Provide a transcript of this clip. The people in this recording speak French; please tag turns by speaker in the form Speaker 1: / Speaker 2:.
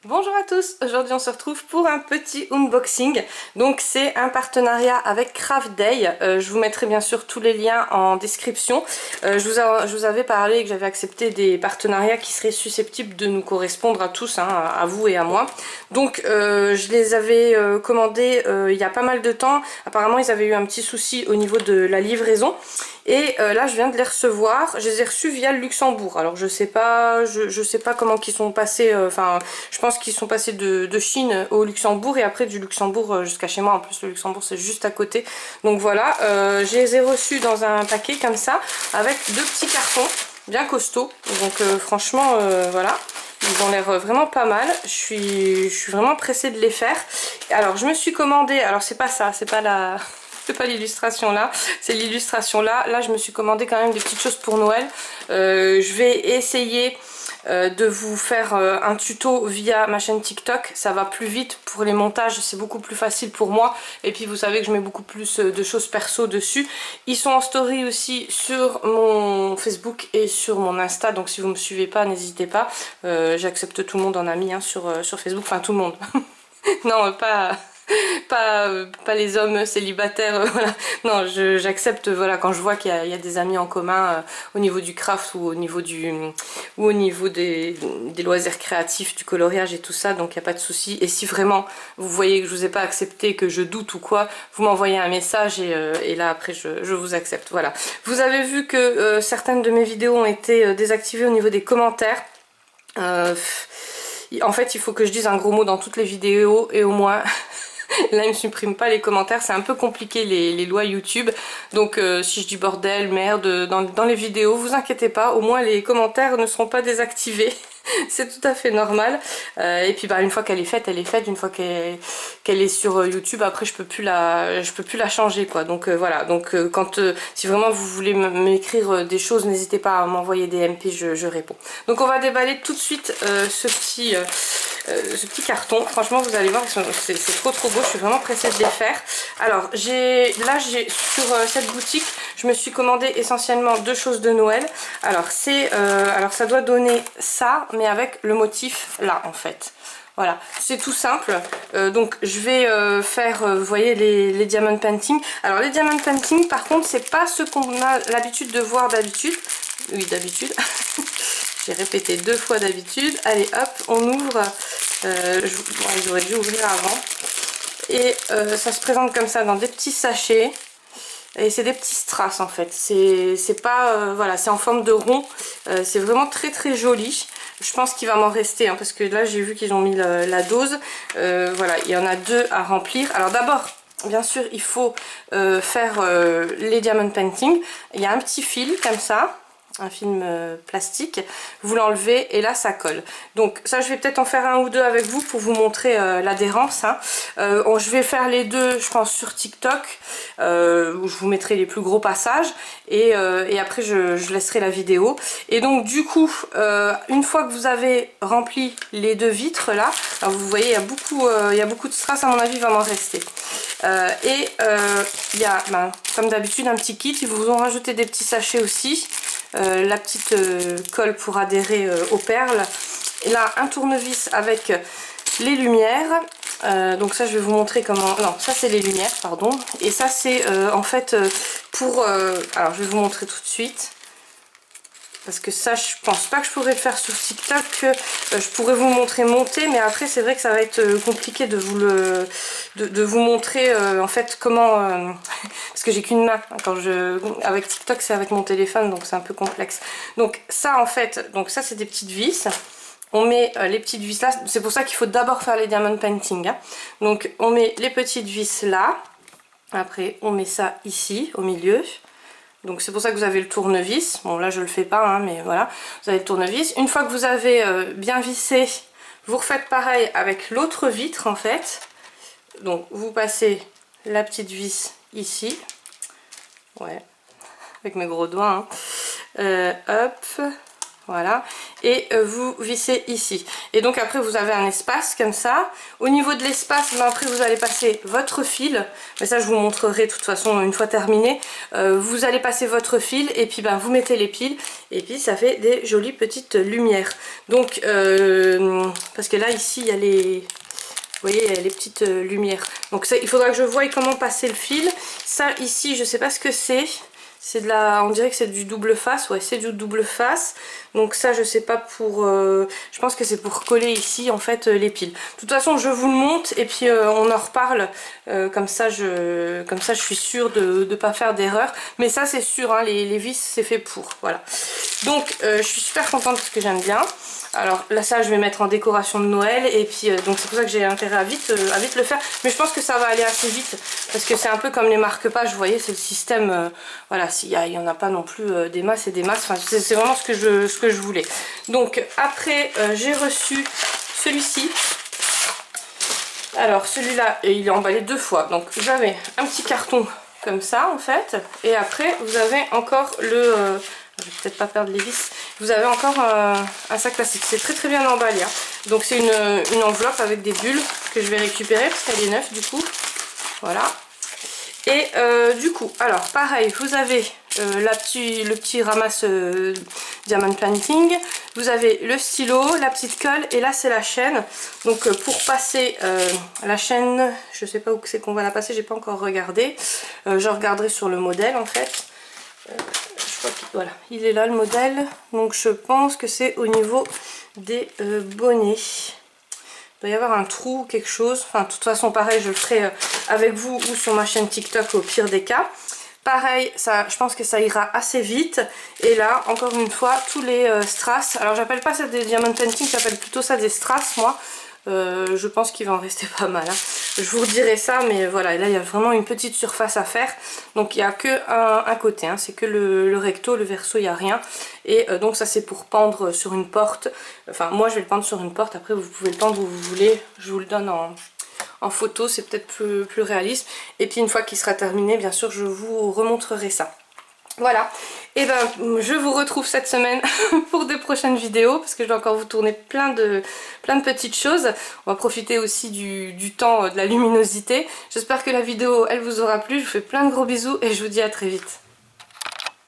Speaker 1: Bonjour à tous, aujourd'hui on se retrouve pour un petit unboxing. Donc c'est un partenariat avec Craft Day. Je vous mettrai bien sûr tous les liens en description. Je vous avais parlé que j'avais accepté des partenariats qui seraient susceptibles de nous correspondre à tous, hein, à vous et à moi. Donc je les avais commandés il y a pas mal de temps. Apparemment ils avaient eu un petit souci au niveau de la livraison. Et là je viens de les recevoir, je les ai reçus via le Luxembourg. Alors je sais pas comment qu'ils sont passés, enfin je pense qu'ils sont passés de Chine au Luxembourg et après du Luxembourg jusqu'à chez moi. En plus le Luxembourg c'est juste à côté. Donc voilà, je les ai reçus dans un paquet comme ça avec deux petits cartons bien costauds. Donc franchement voilà. Ils ont l'air vraiment pas mal, je suis vraiment pressée de les faire. Alors je me suis commandé, alors c'est pas ça, c'est pas la... C'est pas l'illustration là, c'est l'illustration là. Là je me suis commandé quand même des petites choses pour Noël. Je vais essayer de vous faire un tuto via ma chaîne TikTok. Ça va plus vite pour les montages, c'est beaucoup plus facile pour moi. Et puis vous savez que je mets beaucoup plus de choses perso dessus. Ils sont en story aussi sur mon Facebook et sur mon Insta. Donc si vous me suivez pas, n'hésitez pas. J'accepte tout le monde en ami hein, sur Facebook, enfin tout le monde. Non, pas les hommes célibataires, voilà. Non, j'accepte, voilà, quand je vois qu'il y a des amis en commun au niveau du craft ou au niveau des loisirs créatifs, du coloriage et tout ça, donc il n'y a pas de souci. Et si vraiment vous voyez que je vous ai pas accepté, que je doute ou quoi, vous m'envoyez un message et là après je vous accepte, voilà. Vous avez vu que certaines de mes vidéos ont été désactivées au niveau des commentaires. En fait, il faut que je dise un gros mot dans toutes les vidéos et au moins... Là, il me supprime pas les commentaires, c'est un peu compliqué les lois YouTube. Donc si je dis bordel, merde dans les vidéos, vous inquiétez pas, au moins les commentaires ne seront pas désactivés. C'est tout à fait normal. Et puis bah, une fois qu'elle est faite, elle est faite. Une fois qu'elle est sur YouTube, après je peux plus la changer quoi. Donc voilà. Donc si vraiment vous voulez m'écrire des choses, n'hésitez pas à m'envoyer des MP, je réponds. Donc on va déballer tout de suite ce petit carton. Franchement vous allez voir, c'est trop beau, je suis vraiment pressée de les faire. Alors là j'ai sur cette boutique, je me suis commandé essentiellement deux choses de Noël. Alors ça doit donner ça, mais avec le motif là en fait. Voilà, c'est tout simple. Donc je vais faire, vous voyez, les diamond painting. Alors les diamond painting par contre c'est pas ce qu'on a l'habitude de voir d'habitude. Oui d'habitude. J'ai répété deux fois d'habitude. Allez hop, on ouvre. J'aurais dû ouvrir avant. Et ça se présente comme ça dans des petits sachets. Et c'est des petits strass en fait. C'est pas... voilà, c'est en forme de rond. C'est vraiment très joli. Je pense qu'il va m'en rester hein, parce que là j'ai vu qu'ils ont mis la dose. Voilà, il y en a deux à remplir. Alors d'abord... Bien sûr, il faut faire les diamond painting. Il y a un petit fil comme ça, un film plastique, vous l'enlevez et là ça colle. Donc ça je vais peut-être en faire un ou deux avec vous pour vous montrer l'adhérence hein. Je vais faire les deux je pense sur TikTok où je vous mettrai les plus gros passages et après je laisserai la vidéo. Et donc du coup une fois que vous avez rempli les deux vitres là, alors vous voyez il y a beaucoup de strass, à mon avis il va m'en rester. Il y a comme d'habitude un petit kit, ils vous ont rajouté des petits sachets aussi. La petite colle pour adhérer aux perles. Et là un tournevis avec les lumières. Donc ça je vais vous montrer comment... Non, ça c'est les lumières, pardon. Et ça c'est en fait pour... alors je vais vous montrer tout de suite. Parce que ça, je pense pas que je pourrais le faire sur TikTok. Je pourrais vous montrer monter, mais après c'est vrai que ça va être compliqué de vous montrer en fait comment... parce que j'ai qu'une main. Avec TikTok, c'est avec mon téléphone, donc c'est un peu complexe. Donc ça en fait, donc ça c'est des petites vis. On met les petites vis là. C'est pour ça qu'il faut d'abord faire les diamond painting. Hein. Donc on met les petites vis là. Après on met ça ici au milieu. Donc c'est pour ça que vous avez le tournevis. Bon là je le fais pas hein, mais voilà. Vous avez le tournevis. Une fois que vous avez bien vissé, vous refaites pareil avec l'autre vitre en fait. Donc vous passez la petite vis ici. Ouais. Avec mes gros doigts. Hein. Hop. Voilà, et vous vissez ici. Et donc après vous avez un espace comme ça. Au niveau de l'espace, ben, après vous allez passer votre fil. Mais ça je vous montrerai de toute façon une fois terminé. Vous allez passer votre fil et puis ben, vous mettez les piles. Et puis ça fait des jolies petites lumières. Donc, parce que là ici il y a les... Vous voyez, il y a les petites lumières. Donc ça, il faudra que je voie comment passer le fil. Ça ici, je sais pas ce que c'est. C'est de la... On dirait que c'est du double face. Ouais, c'est du double face. Donc ça, je sais pas pour... je pense que c'est pour coller ici, en fait, les piles. De toute façon, je vous le monte et puis on en reparle. Comme ça, je suis sûre de ne pas faire d'erreur. Mais ça, c'est sûr, hein, les vis, c'est fait pour. Voilà. Donc, je suis super contente parce que j'aime bien. Alors là ça je vais mettre en décoration de Noël et puis donc c'est pour ça que j'ai intérêt à vite le faire, mais je pense que ça va aller assez vite parce que c'est un peu comme les marque-pages, vous voyez, c'est le système, voilà, il y en a pas non plus des masses et des masses, enfin c'est vraiment ce que je voulais. Donc après j'ai reçu celui-ci. Alors celui-là il est emballé 2 fois, donc j'avais un petit carton comme ça en fait, et après vous avez encore le... je vais peut-être pas perdre les vis. Vous avez encore un sac plastique. C'est très très bien emballé. Hein. Donc c'est une enveloppe avec des bulles que je vais récupérer parce qu'elle est neuve du coup. Voilà. Et du coup, alors pareil, vous avez le petit ramasse diamant painting. Vous avez le stylo, la petite colle et là c'est la chaîne. Donc pour passer la chaîne, je sais pas où c'est qu'on va la passer, j'ai pas encore regardé. Je regarderai sur le modèle en fait. Voilà, il est là le modèle, donc je pense que c'est au niveau des bonnets. Il doit y avoir un trou ou quelque chose, enfin de toute façon pareil je le ferai avec vous ou sur ma chaîne TikTok au pire des cas. Pareil, ça, je pense que ça ira assez vite. Et là, encore une fois, tous les strass, alors j'appelle pas ça des diamond painting, j'appelle plutôt ça des strass moi. Je pense qu'il va en rester pas mal. Hein. Je vous redirai ça, mais voilà, là il y a vraiment une petite surface à faire. Donc il n'y a que un côté, hein. C'est que le recto, le verso, il n'y a rien. Et donc ça c'est pour pendre sur une porte. Enfin moi je vais le pendre sur une porte, après vous pouvez le pendre où vous voulez. Je vous le donne en photo, c'est peut-être plus réaliste. Et puis une fois qu'il sera terminé, bien sûr je vous remontrerai ça. Voilà, et ben je vous retrouve cette semaine pour des prochaines vidéos parce que je dois encore vous tourner plein de petites choses. On va profiter aussi du temps, de la luminosité. J'espère que la vidéo elle vous aura plu, je vous fais plein de gros bisous et je vous dis à très vite.